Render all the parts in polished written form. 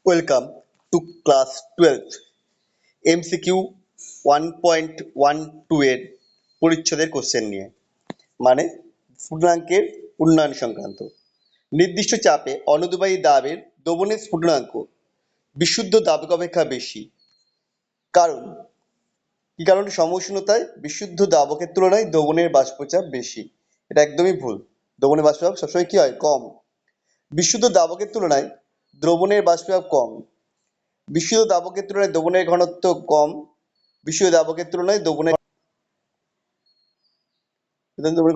Welcome to class 12 MCQ 1.12 এর পরিচ্ছদের question নিয়ে, মানে স্ফুটনাঙ্কের উন্নয়ন সংক্রান্ত। নির্দিষ্ট চাপে অনুদ্বায়ী দাবের দ্রবণের স্ফুটনাঙ্ক বিশুদ্ধ দাবক অপেক্ষা বেশি। কারণ কি কারণে? সমউষ্ণতায় বিশুদ্ধ দাবকের তুলনায় দ্রবণের বাষ্পচাপ বেশি। এটা একদমই ভুল। দ্রবণের বাষ্পচাপ সবসময় কি হয়? কম। বিশুদ্ধ দাবকের তুলনায় দ্রবণের বাষ্পচাপ কম। বিশুদ্ধ দাবকের তুলনায় দ্রবণের ঘনত্ব কম। বিশুদ্ধ দাবকের তুলনায় দ্রবণের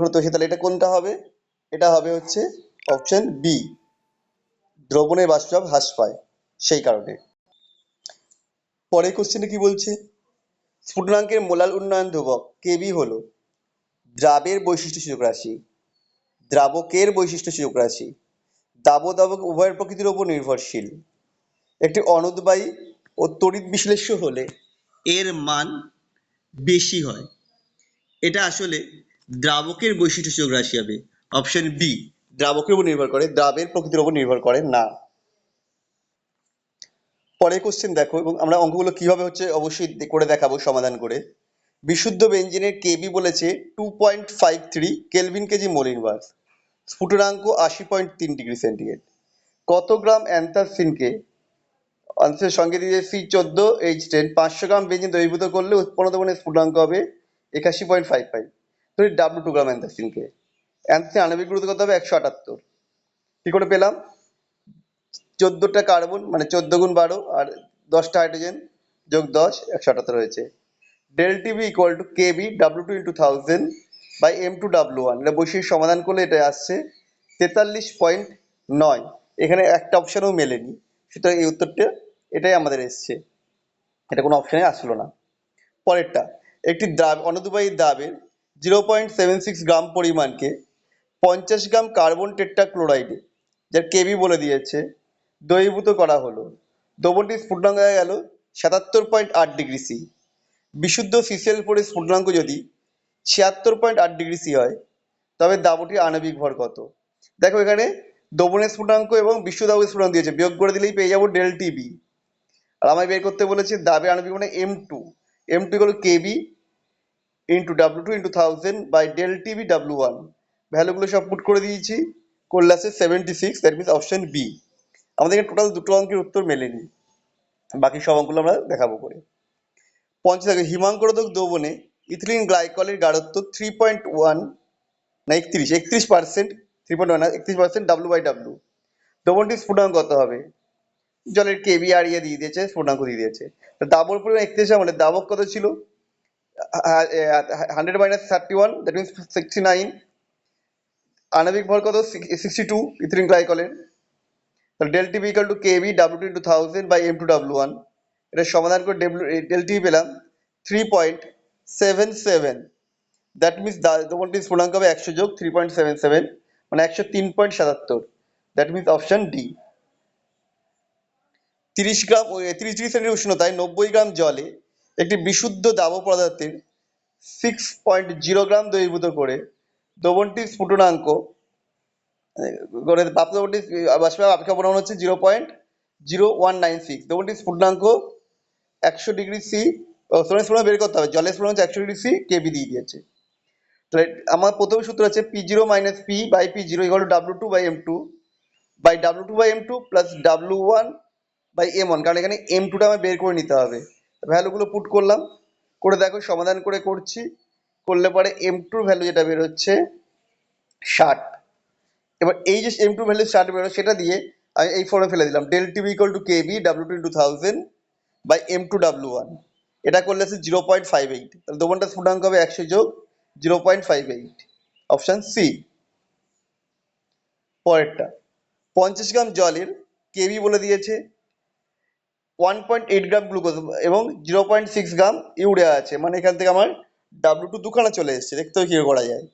ঘনত্ব বেশি। তাহলে এটা কোনটা হবে? এটা হবে হচ্ছে অপশন বি, দ্রবণের বাষ্পচাপ হ্রাস পায় সেই কারণে। পরের কোশ্চেনে কি বলছে? স্ফুটনাঙ্কের মোলাল উন্নয়ন ধ্রুবক কেবি হলো দ্রাবের বৈশিষ্ট্য সূচক রাশি, দ্রাবকের বৈশিষ্ট্য সূচক রাশি, দাবক উভয়ের প্রকৃতির উপর নির্ভরশীল। একটি অনুদ্বায়ী ও তড়িৎ বিশ্লেষ্য হলে এর মান বেশি হয়। এটা আসলে দ্রাবকের বৈশিষ্ট্য সূচক রাশি হবে। অপশন বি, দ্রাবকের উপর নির্ভর করে, দ্রাবের প্রকৃতির উপর নির্ভর করে না। পরের কোশ্চেন দেখো, এবং আমরা অঙ্কগুলো কিভাবে হচ্ছে অবশ্যই করে দেখাবো সমাধান করে। বিশুদ্ধ বেঞ্জিনের কেবি বলেছে 2.53 কেলভিন কেজি মোল ইনভার্স, স্ফুটনাঙ্ক 80.3 ডিগ্রি সেন্টিগ্রেড। কত গ্রাম অ্যান্থাসিনকে অ্যান্থাসিনের সঙ্গে দিয়ে C14H10 500 গ্রাম বেঞ্জিন দ্রবীভূত করলে উৎপন্ন দ্রবণের স্ফুটনাঙ্ক হবে 81.55। ধরি W2 গ্রাম অ্যান্থাসিনকে। অ্যান্থাসিন আণবিক গুরুত্ব কত হবে? 178। কি করে পেলাম? 14টা কার্বন মানে 14 গুণ 12 আর 10টা হাইড্রোজেন যোগ 10, 178 হয়েছে। Del TB equal to KB W2 into 1000 by M2 W1। এটা বৈশিষ্ট্য সমাধান করলে এটা আসছে 43.9। এখানে একটা অপশনও মেলেনি, সুতরাং এই উত্তরটা এটাই আমাদের এসছে, এটা কোনো অপশনে আসলো না। পরেরটা, একটি অনুদ্বায়ী দ্রাবের 0.76 গ্রাম পরিমাণকে 50 গ্রাম কার্বন টেট্রাক্লোরাইডে, যার কেবি বলে দিয়েছে, দ্রবীভূত করা হলো। দ্রবণটির স্ফুটনাঙ্ক হয়ে গেল 77.8 ডিগ্রি সি। বিশুদ্ধ CCl4 এর স্ফুটনাঙ্ক যদি 76.8 ডিগ্রি সি হয়, তবে দ্রাবকটির আণবিক ভর কত? দেখো এখানে দ্রবণের স্ফুটনাঙ্ক এবং বিশুদ্ধ দাবের স্ফুটনাঙ্ক দিয়েছে, বিয়োগ করে দিলেই পেয়ে যাবো ডেল টিবি। আর আমায় বের করতে বলেছে দাবের আণবিক মানে M2 হলো KB into W2 into 1000 by del TB W1। ভ্যালুগুলো সব পুট করে দিয়েছি, করলে আছে 76। That means option B. আমাদের এখানে টোটাল দুটো অঙ্কের উত্তর মেলেনি, বাকি সব অঙ্কগুলো আমরা দেখাবো করে। 50 হিমাঙ্করোধক দ্রবণে ইথিলিন গ্লাইকলের গাঢ়ত্ব 3.1 না 31%, 3.1 না 31% W/W। দ্রবণটির স্ফুটনাঙ্ক কত হবে? জলের কেবি আর ইয়ে দিয়ে দিয়েছে, স্ফুটনাঙ্ক দিয়ে দিয়েছে। দাবর পরিমাণ 31 মানে দাবক কত ছিল? 100 - 31, দ্যাট মিনস 69। আণবিক ভর কত? 62 ইথিলিন গ্লাইকলের। তাহলে del TB equal to KB W2 into 1000 by M2 W1। এটা সমাধান করে ডেল টিবি পেলাম 3.77। দ্যাট মিনস দ্রবণটির স্ফুটনাঙ্ক হবে 100 যোগ 3.77 মানে 103.77। That means option D. 30 degree centigrade উষ্ণতায় 90 গ্রাম জলে একটি বিশুদ্ধ দাব্য পদার্থের 6.0 গ্রাম দ্রবীভূত করে দ্রবণটির স্ফুটনাঙ্ক প্রাপ্ত দ্রবণটির বাষ্পীয় আপেক্ষিক পরিমাণ হচ্ছে 0.0196। দ্রবণটির স্ফুটনাঙ্ক 100 ডিগ্রি সি, স্ফুটনাঙ্ক বের করতে হবে। জলের স্ফুটনাঙ্ক 100 ডিগ্রি সি, কেবি দিয়ে দিয়েছে। তাহলে আমার প্রথম সূত্র আছে P0 - P by P0 equal to W2 by M2 by W2 by M2 plus W1 by M1, কারণ এখানে M2টা আমার বের করে নিতে হবে। ভ্যালুগুলো পুট করলাম, করে দেখো সমাধান করে করছি, করলে পরে M2 ভ্যালু যেটা বের হচ্ছে 60। এবার এই যে M2 ভ্যালু 60 বেরো, সেটা দিয়ে আমি এই ফর্মে ফেলে দিলাম, del TB equal to KB W2 into 1000 by M2 W1। এটা করলে আছে 0.58। তাহলে দ্রবণটা স্ফুটনাঙ্ক হবে 100 যোগ 0.58, অপশন সি। পরেরটা, 50 গ্রাম জলের কেবি বলে দিয়েছে 1.8 গ্রাম গ্লুকোজ এবং 0.6 গ্রাম ইউরিয়া আছে, মানে এখান থেকে আমার W2 দুখানা চলে এসছে, দেখতে হবে কি করা যায়।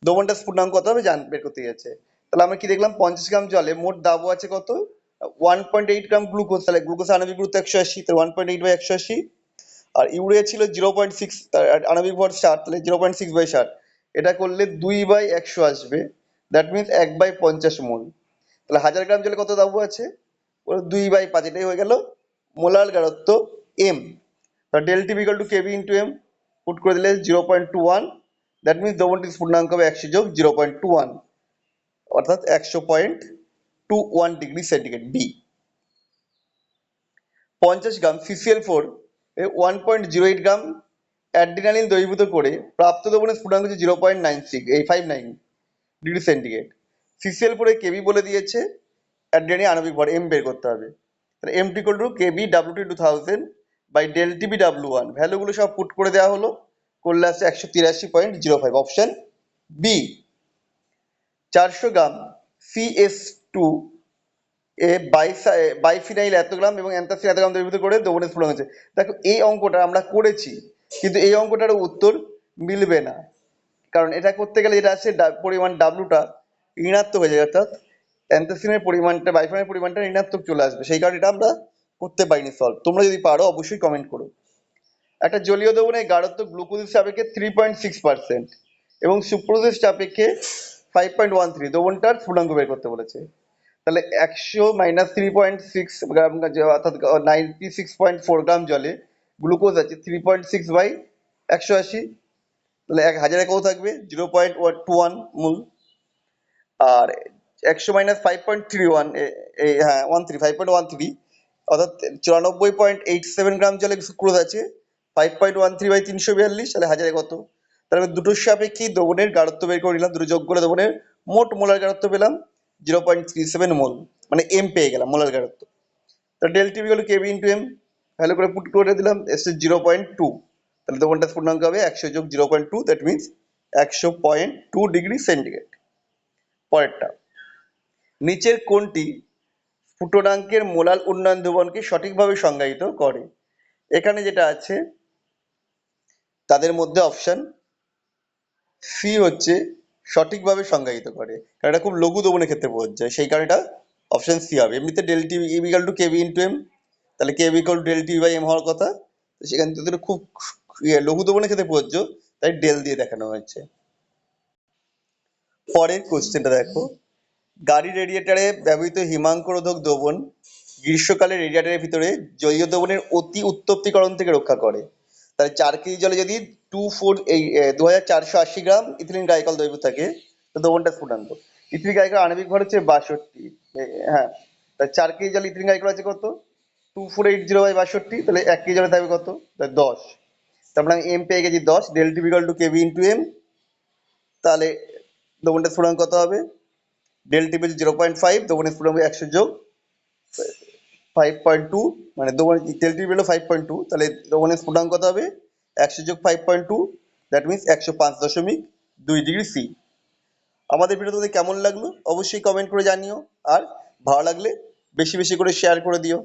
দ্রবণটা স্ফুটনাঙ্ক কত হবে বের করতে গেছে। তাহলে আমরা কি দেখলাম? 50 গ্রাম জলে মোট দাব আছে কত? 1.8 গ্রাম গ্লুকোজ। তাহলে গ্লুকোজ আণবিক গুরুত্ব 180, তাহলে 1.8 বাই 180। আর ইউরিয়া ছিল 0.6, আণবিক ভর 60, তাহলে 0.6 বাই 60। এটা করলে 2/100 আসবে, দ্যাট মিনস 1/50 মোল। তাহলে 1000 গ্রাম জলে কত দাব আছে? 2/5, এটাই হয়ে গেল মোলার গাঢ়ত্ব M. Del T equal to KB into M, put করে দিলে 0.21, দ্যাট মিনস দ্রবণটির স্ফুটনাঙ্ক হবে 100 যোগ 0.21, অর্থাৎ 100.21 ডিগ্রি সেন্টিগ্রেড বি। 50 গ্রাম CCl4 এ 1.08 গ্রাম অ্যাড্রিনালিন দ্রবীভূত করে প্রাপ্ত দ্রবণের স্ফুটনাঙ্ক হচ্ছে 0.59 ডিগ্রি সেন্টিগ্রেড। CCl4 এ কেবি বলে দিয়েছে, অ্যাড্রিনালিন আণবিক ভর এম বের করতে হবে। তাহলে M T equal to KB W T 2000 by del TB ডাব্লিউ1, ভ্যালুগুলো সব পুট করে দেওয়া হলো, করলে আসছে 183.05, অপশন বি। 400 গ্রাম CS2 এ বাইফিনাইল এত গ্রাম এবং অ্যান্থাসিন এত গ্রাম দ্রবীভূত করে দ্রবণের স্ফুটনাঙ্ক হচ্ছে। দেখো এই অঙ্কটা আমরা করেছি, কিন্তু এই অঙ্কটার উত্তর মিলবে না, কারণ এটা করতে গেলে যেটা আছে পরিমাণ ডাব্লুটা ঋণাত্মক হয়ে যায়, অর্থাৎ অ্যান্থাসিনের পরিমাণটা, বাইফিনাইলের পরিমাণটা ঋণাত্মক চলে আসবে, সেই কারণে এটা আমরা করতে পারিনি সলভ। তোমরা যদি পারো অবশ্যই কমেন্ট করো। একটা জলীয় দ্রবণের গাঢ়ত্ব গ্লুকোজের সাপেক্ষে 3.6% এবং সুক্রোজের সাপেক্ষে 5.13, দ্রবণটার স্ফুটনাঙ্ক বের করতে বলেছে। তাহলে 100 মাইনাস 3.6 গ্রাম, অর্থাৎ 96.4 গ্রাম জলে গ্লুকোজ আছে 3.6 বাই 180, তাহলে 1000 কত থাকবে 0.21 মোল। আর 100 মাইনাস 5.31, হ্যাঁ 5.13, অর্থাৎ 94.87 গ্রাম জলে সুক্রোজ আছে 5.13 বাই 342, তাহলে 1000 কত। তাহলে আমি দুটোর সাপেক্ষে দ্রবণের গাঢ়ত্ব বের করে নিলাম, দুটো যোগ করে দ্রবণের মোট মোলার গাঢ়ত্ব পেলাম 0.37 মোল, মানে এম পেয়ে গেলাম মোলার গাঢ়ত্ব। তা del T equal to KB into M, value করে পুট করে দিলাম, এসে 0.2, তাহলে দ্রবণটার স্ফুটনাঙ্ক হবে 100 যোগ 0.2, দ্যাট মিনস 100.2 ডিগ্রি সেন্টিগ্রেড। পরেরটা, নিচের কোনটি স্ফুটনাঙ্কের মোলাল উন্নয়ন ধ্রুবণকে সঠিকভাবে সংজ্ঞায়িত করে? এখানে যেটা আছে তাদের মধ্যে অপশন সি হচ্ছে সঠিকভাবে সংজ্ঞায়িত করে, কারণ এটা খুব লঘু দ্রবণের ক্ষেত্রে প্রযোজ্য যায়, সেই কারণে এটা অপশন সি হবে। এমনিতে del T equal to KB into M, তাহলে KB equal to del T by M হওয়ার কথা, তো সেখান থেকে খুব লঘু দ্রবণের ক্ষেত্রে প্রযোজ্য, তাই ডেল দিয়ে দেখানো হয়েছে। পরের কোশ্চেনটা দেখো, গাড়ির রেডিয়েটারে ব্যবহৃত হিমাঙ্করোধক দ্রবণ গ্রীষ্মকালে রেডিয়েটারের ভিতরে জলীয় দ্রবণের অতি উত্তপ্তিকরণ থেকে রক্ষা করে। তাহলে 4 কেজি জলে যদি 2480 গ্রাম ইথিলিন গ্লাইকল দ্রবীভূত থাকে, তো দ্রবণটা স্ফুটনাঙ্ক। ইথিলিন গ্লাইকল আণবিক ভর হচ্ছে 62, হ্যাঁ, তাহলে 4 কেজি জলে ইথিলিন গ্লাইকল আছে কত 2480 বাই 62, তাহলে 1 কেজি জলে থাকবে কত 10, তারপরে আমি এম পেয়ে গেছি 10, del T equal to KB into M, তাহলে দ্রবণটা স্ফুটনাঙ্ক কত হবে ডেল টি পেয়েছি 0.5, দ্রবণের স্ফুটনাঙ্ক 100 যোগ 5.2, মানে ডেল টি পেলো 5.2, তাহলে দ্রবণের স্ফুটনাঙ্ক কত হবে 100 যোগ 5.2, দ্যাট মিনস 105.2 ডিগ্রি সি। আমাদের ভিডিও তোমাদের কেমন লাগলো অবশ্যই কমেন্ট করে জানিও, আর ভালো লাগলে বেশি বেশি করে শেয়ার করে দিও।